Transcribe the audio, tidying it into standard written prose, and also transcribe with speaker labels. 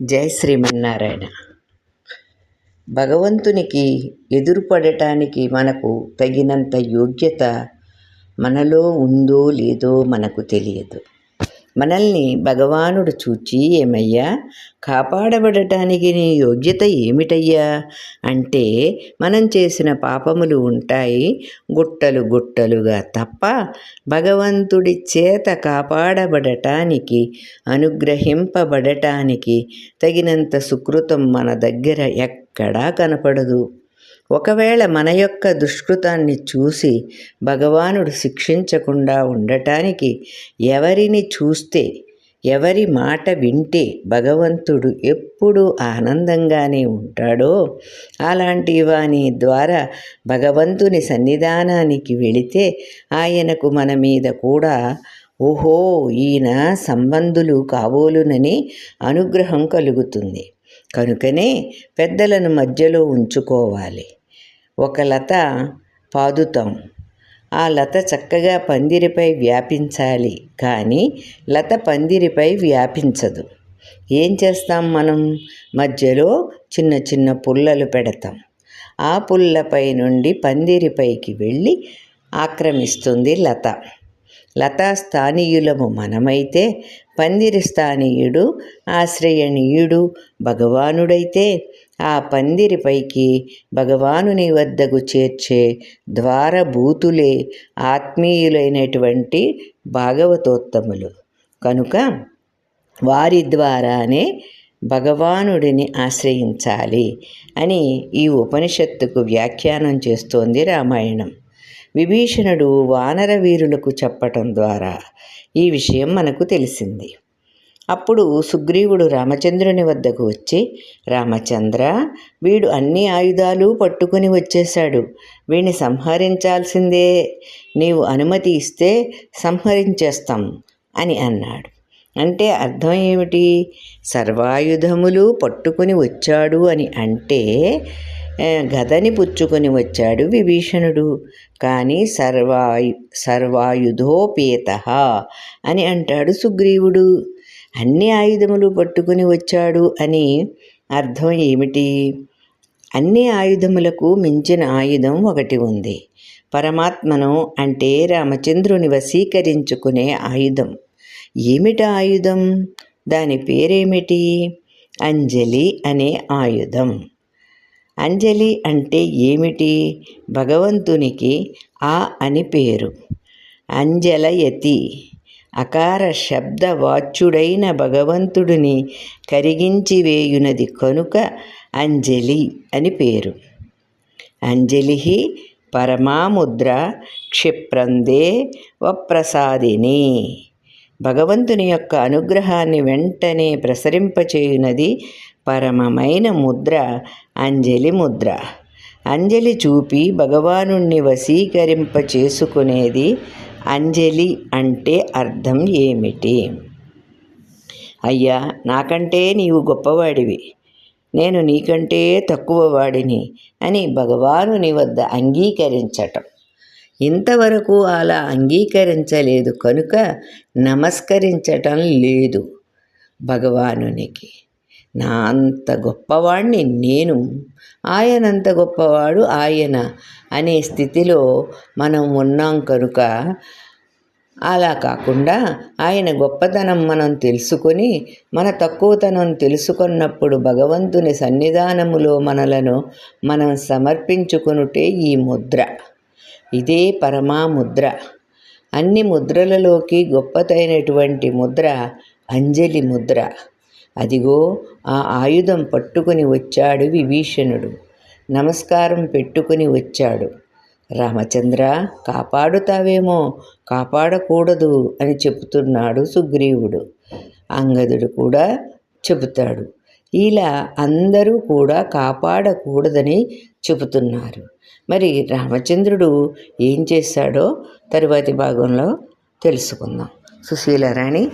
Speaker 1: జై శ్రీమన్నారాయణ. భగవంతునికి ఎదురుపడటానికి మనకు తగినంత యోగ్యత మనలో ఉందో లేదో మనకు తెలియదు. మనల్ని భగవానుడు చూచి, ఏమయ్యా, కాపాడబడటానికి నీ యోగ్యత ఏమిటయ్యా అంటే, మనం చేసిన పాపములు ఉంటాయి గుట్టలు గుట్టలుగా, తప్ప భగవంతుడి చేత కాపాడబడటానికి, అనుగ్రహింపబడటానికి తగినంత సుకృతం మన దగ్గర ఎక్కడా కనపడదు. ఒకవేళ మన యొక్క దుష్కృతాన్ని చూసి భగవానుడు శిక్షించకుండా ఉండటానికి ఎవరిని చూస్తే, ఎవరి మాట వింటే భగవంతుడు ఎప్పుడు ఆనందంగానే ఉంటాడో, అలాంటి వాని ద్వారా భగవంతుని సన్నిధానానికి వెళితే ఆయనకు మన మీద కూడా ఓహో ఈయన సంబంధులు కాబోలునని అనుగ్రహం కలుగుతుంది. కనుకనే పెద్దలను మధ్యలో ఉంచుకోవాలి. ఒక లత పాదుతాం, ఆ లత చక్కగా పందిరిపై వ్యాపించాలి, కానీ లత పందిరిపై వ్యాపించదు. ఏం చేస్తాం మనం? మధ్యలో చిన్న చిన్న పుల్లలు పెడతాం. ఆ పుల్లపై నుండి పందిరిపైకి వెళ్ళి ఆక్రమిస్తుంది లత. లతా స్థానీయులము మనమైతే, పందిరి స్థానీయుడు ఆశ్రయణీయుడు భగవానుడైతే, ఆ పందిరిపైకి భగవానుని వద్దకు చేర్చే ద్వారభూతులే ఆత్మీయులైనటువంటి భాగవతోత్తములు. కనుక వారి ద్వారానే భగవానుడిని ఆశ్రయించాలి అని ఈ ఉపనిషత్తుకు వ్యాఖ్యానం చేస్తోంది రామాయణం. విభీషణుడు వానర వీరులకు చెప్పటం ద్వారా ఈ విషయం మనకు తెలిసింది. అప్పుడు సుగ్రీవుడు రామచంద్రుని వద్దకు వచ్చి, రామచంద్ర, వీడు అన్ని ఆయుధాలు పట్టుకుని వచ్చేశాడు, వీడిని సంహరించాల్సిందే, నీవు అనుమతి ఇస్తే సంహరించేస్తాం అని అన్నాడు. అంటే అర్థం ఏమిటి? సర్వాయుధములు పట్టుకుని వచ్చాడు అని అంటే గదని పుచ్చుకొని వచ్చాడు విభీషణుడు, కానీ సర్వాయుధోపేత అని అంటాడు సుగ్రీవుడు. అన్ని ఆయుధములు పట్టుకుని వచ్చాడు అని అర్థం ఏమిటి? అన్ని ఆయుధములకు మించిన ఆయుధం ఒకటి ఉంది. పరమాత్మను అంటే రామచంద్రుని వశీకరించుకునే ఆయుధం. ఏమిటి ఆయుధం? దాని పేరేమిటి? అంజలి అనే ఆయుధం. అంజలి అంటే ఏమిటి? భగవంతునికి ఆ అని పేరు. అంజలయతి, అకార శబ్ద వాచ్యుడైన భగవంతుడిని కరిగించి వేయునది కనుక అంజలి అని పేరు. అంజలి పరమాముద్ర క్షిప్రందే వప్రసాదిని. భగవంతుని యొక్క అనుగ్రహాన్ని వెంటనే ప్రసరింపచేయునది పరమమైన ముద్ర అంజలి ముద్ర. అంజలి చూపి భగవానుణ్ణి వశీకరింప చేసుకునేది అంజలి అంటే అర్థం ఏమిటి? అయ్యా, నాకంటే నీవు గొప్పవాడివి, నేను నీకంటే తక్కువ వాడిని అని భగవానుని వద్ద అంగీకరించటం. ఇంతవరకు అలా అంగీకరించలేదు కనుక నమస్కరించటం లేదు భగవానునికి. నా అంత గొప్పవాణ్ణి నేను, ఆయనంత గొప్పవాడు ఆయన అనే స్థితిలో మనం ఉన్నాం కనుక, అలా కాకుండా ఆయన గొప్పతనం మనం తెలుసుకొని మన తక్కువతనం తెలుసుకున్నప్పుడు భగవంతుని సన్నిధానములో మనలను మనం సమర్పించుకొనుటే ఈ ముద్ర. ఇదే పరమాముద్ర. అన్ని ముద్రలలోకి గొప్పదైనటువంటి ముద్ర అంజలి ముద్ర. అదిగో ఆ ఆయుధం పట్టుకుని వచ్చాడు విభీషణుడు. నమస్కారం పెట్టుకుని వచ్చాడు. రామచంద్ర, కాపాడుతావేమో, కాపాడకూడదు అని చెబుతున్నాడు సుగ్రీవుడు. అంగదుడు కూడా చెబుతాడు. ఇలా అందరూ కూడా కాపాడకూడదని చెబుతున్నారు. మరి రామచంద్రుడు ఏం చేశాడో తరువాతి భాగంలో తెలుసుకుందాం. సుశీలారాణి.